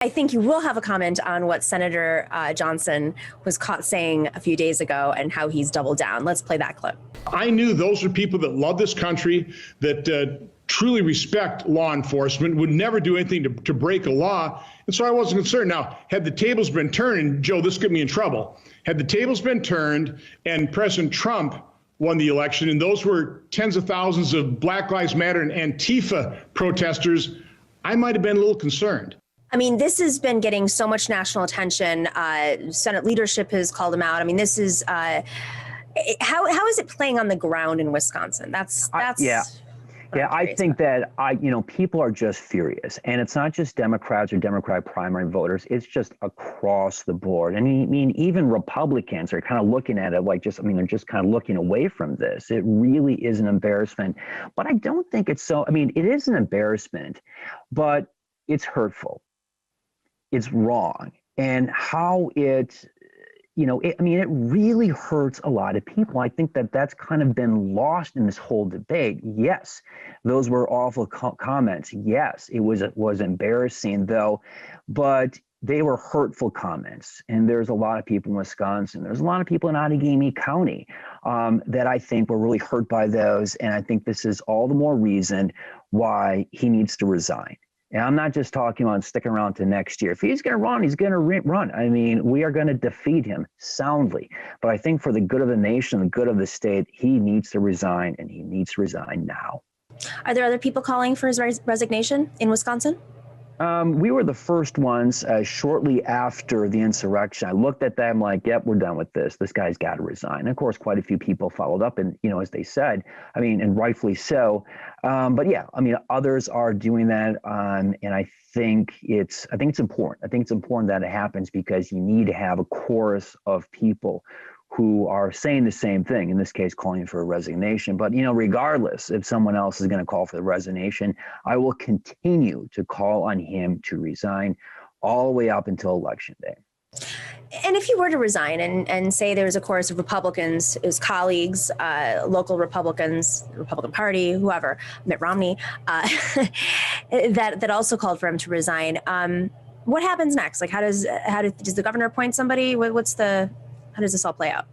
I think you will have a comment on what Senator Johnson was caught saying a few days ago and how he's doubled down. Let's play that clip. I knew those are people that love this country, that truly respect law enforcement, would never do anything to break a law. And so I wasn't concerned. Now, had the tables been turned, and Joe, this got me in trouble. Had the tables been turned and President Trump won the election, and those were tens of thousands of Black Lives Matter and Antifa protesters, I might have been a little concerned. I mean, this has been getting so much national attention. Senate leadership has called him out. I mean, this is how is it playing on the ground in Wisconsin? That's yeah. I think that people are just furious, and it's not just Democrats or Democratic primary voters. It's just across the board. I mean, even Republicans are kind of looking at it like they're just kind of looking away from this. It really is an embarrassment, but I don't think it's so. I mean, it is an embarrassment, but it's hurtful. It's wrong. And how it really hurts a lot of people. I think that that's kind of been lost in this whole debate. Yes, those were awful comments. Yes, it was embarrassing, though, but they were hurtful comments. And there's a lot of people in Wisconsin. There's a lot of people in Outagamie County that I think were really hurt by those. And I think this is all the more reason why he needs to resign. And I'm not just talking about sticking around to next year. If he's going to run, he's going to run. I mean, we are going to defeat him soundly. But I think for the good of the nation, the good of the state, he needs to resign, and he needs to resign now. Are there other people calling for his resignation in Wisconsin? We were the first ones shortly after the insurrection. I looked at them like, yep, we're done with this. This guy's got to resign. And of course, quite a few people followed up and, as they said, and rightfully so. But yeah, others are doing that. And I think it's important. I think it's important that it happens because you need to have a chorus of people who are saying the same thing, in this case, calling for a resignation. But, regardless if someone else is going to call for the resignation, I will continue to call on him to resign all the way up until Election Day. And if he were to resign and say there's a chorus of Republicans, his colleagues, local Republicans, the Republican Party, whoever, Mitt Romney, that also called for him to resign, what happens next? Like, does the governor appoint somebody? How does this all play out?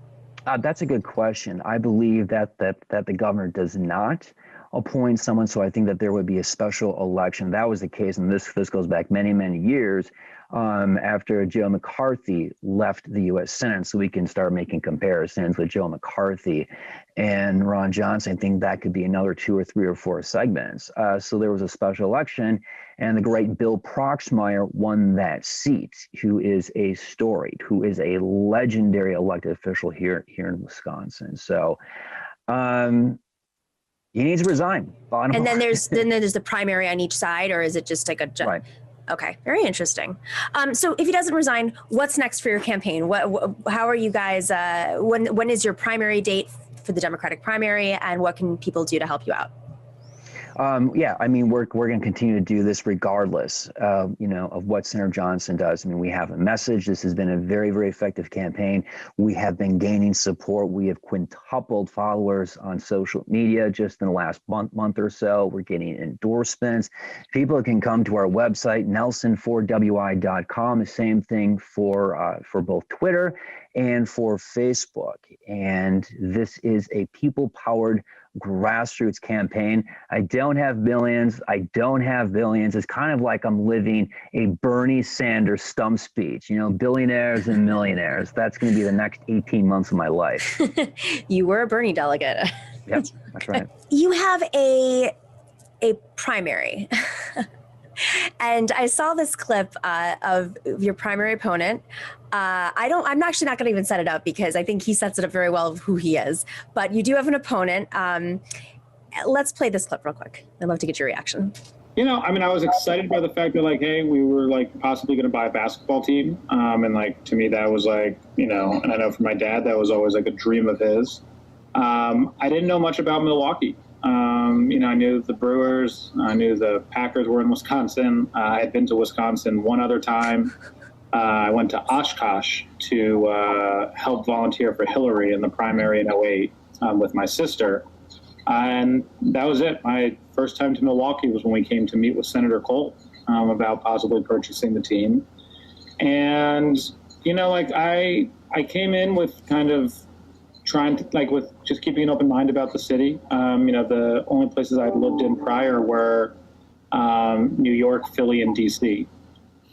That's a good question. I believe that the governor does not appoint someone, so I think that there would be a special election. That was the case, and this goes back many, many years after Joe McCarthy left the U.S. Senate, so we can start making comparisons with Joe McCarthy and Ron Johnson. I think that could be another 2 or 3 or 4 segments. So there was a special election, and the great Bill Proxmire won that seat, who is a storied, who is a legendary elected official here in Wisconsin. So he needs to resign. And then there's the primary on each side, or is it just like a right? Okay, very interesting. So if he doesn't resign, what's next for your campaign? How are you guys? When is your primary date for the Democratic primary, and what can people do to help you out? We're going to continue to do this regardless, of what Senator Johnson does. We have a message. This has been a very, very effective campaign. We have been gaining support. We have quintupled followers on social media just in the last month or so. We're getting endorsements. People can come to our website, nelson4wi.com. The same thing for both Twitter and for Facebook. And this is a people-powered grassroots campaign. I don't have millions. I don't have billions. It's kind of like I'm living a Bernie Sanders stump speech, billionaires and millionaires. That's going to be the next 18 months of my life. You were a Bernie delegate. Yep, that's right. You have a primary. And I saw this clip of your primary opponent. I'm actually not going to even set it up because I think he sets it up very well of who he is. But you do have an opponent. Let's play this clip real quick. I'd love to get your reaction. I was excited by the fact that, hey, we were, possibly going to buy a basketball team. And, to me, that was, and I know for my dad, that was always, a dream of his. I didn't know much about Milwaukee. I knew the Brewers. I knew the Packers were in Wisconsin. I had been to Wisconsin one other time. I went to Oshkosh to help volunteer for Hillary in the primary in 2008 with my sister. And that was it. My first time to Milwaukee was when we came to meet with Senator Cole. about possibly purchasing the team. And, you know, like I came in with kind of trying to, like, with just keeping an open mind about the city. You know, the only places I'd lived in prior were New York, Philly, and DC.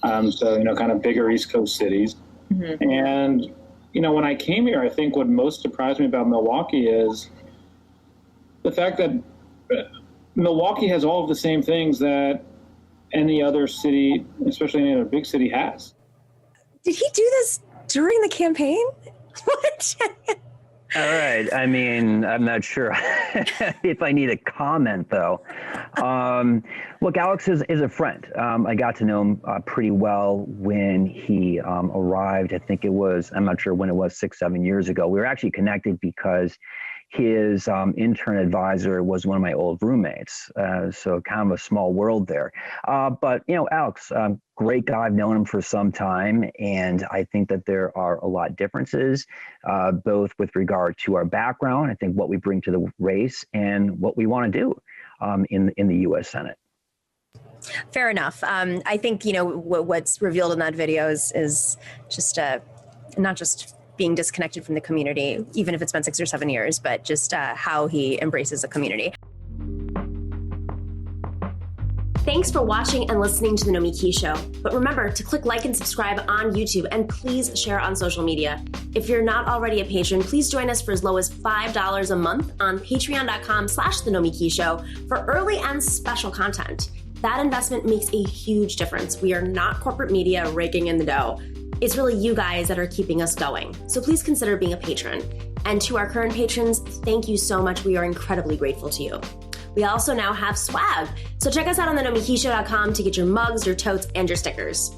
So, you know, kind of bigger East Coast cities. Mm-hmm. And, you know, when I came here, I think what most surprised me about Milwaukee is the fact that Milwaukee has all of the same things that any other city, especially any other big city, has. Did he do this during the campaign? What? All right. I mean, I'm not sure if I need a comment, though. Look, Alex is a friend. I got to know him pretty well when he arrived. I think it was, I'm not sure when it was, 6-7 years ago. We were actually connected because his intern advisor was one of my old roommates. So kind of a small world there. But, you know, Alex, great guy. I've known him for some time. And I think that there are a lot of differences, both with regard to our background, I think what we bring to the race, and what we want to do in the U.S. Senate. Fair enough. I think, you know, what's revealed in that video is just not just being disconnected from the community, even if it's been 6 or 7 years, but just how he embraces the community. Thanks for watching and listening to The Nomiki Show. But remember to click like and subscribe on YouTube, and please share on social media. If you're not already a patron, please join us for as low as $5 a month on patreon.com/The Nomiki Show for early and special content. That investment makes a huge difference. We are not corporate media raking in the dough. It's really you guys that are keeping us going. So please consider being a patron. And to our current patrons, thank you so much. We are incredibly grateful to you. We also now have swag. So check us out on thenomikishow.com to get your mugs, your totes, and your stickers.